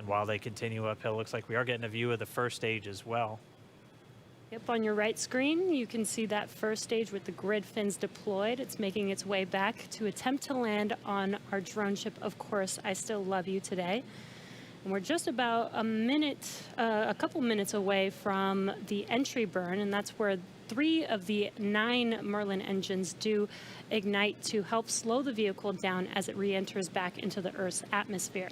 And while they continue uphill, looks like we are getting a view of the first stage as well. Yep, on your right screen, you can see that first stage with the grid fins deployed. It's making its way back to attempt to land on our drone ship, Of Course, I Still Love You today. And we're just about a couple minutes away from the entry burn, and that's where 3 of the 9 Merlin engines do ignite to help slow the vehicle down as it re-enters back into the Earth's atmosphere.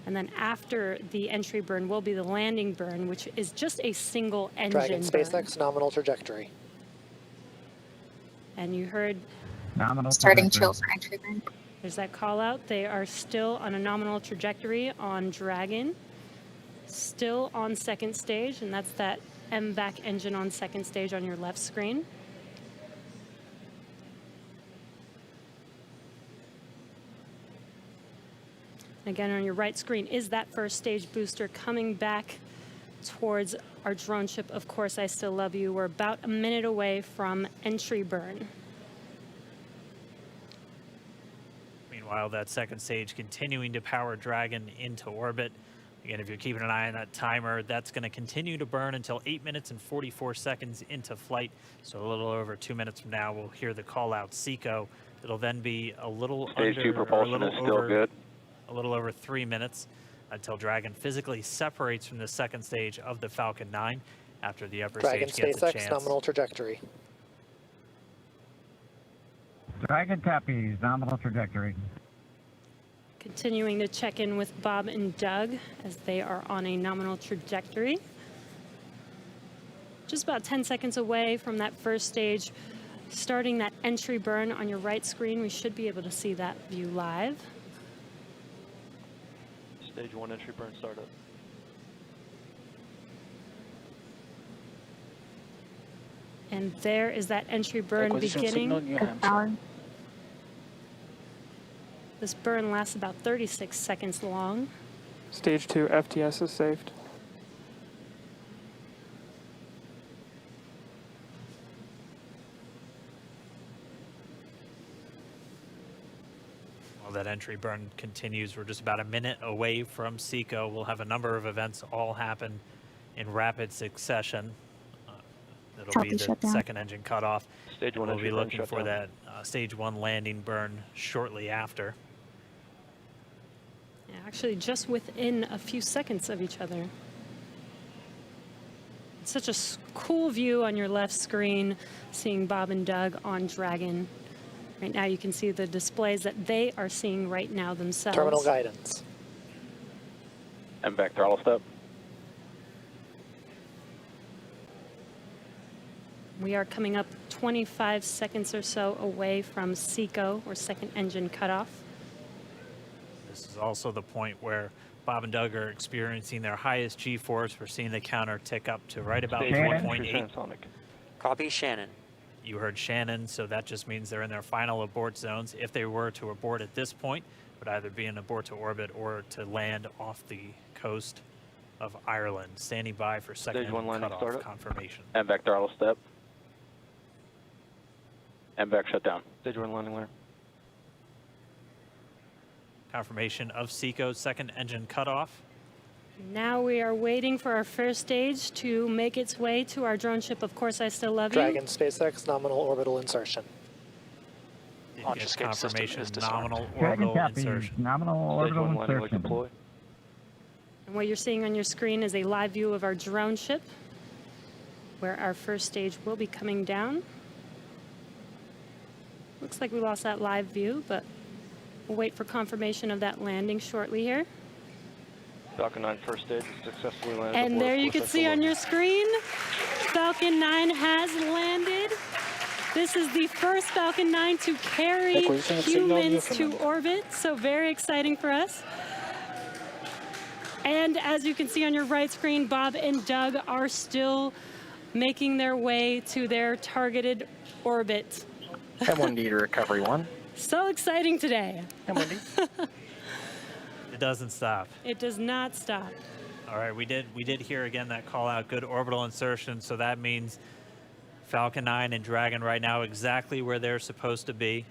And then after the entry burn will be the landing burn, which is just a single engine Dragon SpaceX nominal trajectory. And you heard Nominal Starting trajectory. chill for entry burn. there's that call out. They are still on a nominal trajectory on Dragon, still on second stage, and that's that MVAC engine on second stage on your left screen. Again, on your right screen is that first stage booster coming back towards our drone ship, Of Course, I Still Love You. We're about a minute away from entry burn. Meanwhile, that second stage continuing to power Dragon into orbit. Again, if you're keeping an eye on that timer, that's going to continue to burn until 8 minutes and 44 seconds into flight. So a little over 2 minutes from now, we'll hear the call out SECO. It'll then be a little Stage 2 propulsion is still good. A little over 3 minutes until Dragon physically separates from the second stage of the Falcon 9 after the upper Dragon stage gets a SpaceX chance. nominal trajectory. Dragon copies, nominal trajectory. Continuing to check in with Bob and Doug as they are on a nominal trajectory. Just about 10 seconds away from that first stage, starting that entry burn on your right screen. We should be able to see that view live. Stage 1 entry burn startup. And there is that entry burn beginning. This burn lasts about 36 seconds long. Stage 2 FTS is saved. While that entry burn continues, we're just about a minute away from SECO. We'll have a number of events all happen in rapid succession. It'll be the second engine cutoff. Stage 1 we'll entry be burn looking for that stage 1 landing burn shortly after. Yeah, actually, just within a few seconds of each other. It's such a cool view on your left screen, seeing Bob and Doug on Dragon. Right now, you can see the displays that they are seeing right now themselves. Terminal guidance. MVAC throttle step. We are coming up 25 seconds or so away from SECO, or second engine cutoff. This is also the point where Bob and Doug are experiencing their highest G-force. We're seeing the counter tick up to right about Stage 1.8. Copy, Shannon. You heard Shannon, so that just means they're in their final abort zones. If they were to abort at this point, it would either be an abort to orbit or to land off the coast of Ireland. Standing by for second Stage 1 landing cutoff startup. confirmation. MVAC throttle step. MVAC shutdown. Stage 1 landing layer. Confirmation of SECO's second engine cutoff. Now we are waiting for our first stage to make its way to our drone ship, Of Course, I Still Love You. Dragon SpaceX nominal orbital insertion. Did get confirmation nominal Dragon orbital copies, insertion. nominal Stage 1 orbital landing layer insertion. deploy. And what you're seeing on your screen is a live view of our drone ship, where our first stage will be coming down. Looks like we lost that live view, but we'll wait for confirmation of that landing shortly here. Falcon 9 first stage is successfully landed. And aboard, there of you course, can see on your screen, Falcon 9 has landed. This is the first Falcon 9 to carry humans to orbit, so very exciting for us. And as you can see on your right screen, Bob and Doug are still making their way to their targeted orbit. M1D to recovery 1. So exciting today. M1D. It doesn't stop. It does not stop. All right, we did hear again that call out, good orbital insertion, so that means Falcon 9 and Dragon right now exactly where they're supposed to be.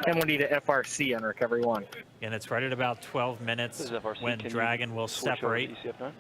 M1D to FRC on recovery 1. And it's right at about 12 minutes This is FRC. when Can you Dragon will switch over to separate. ECF9?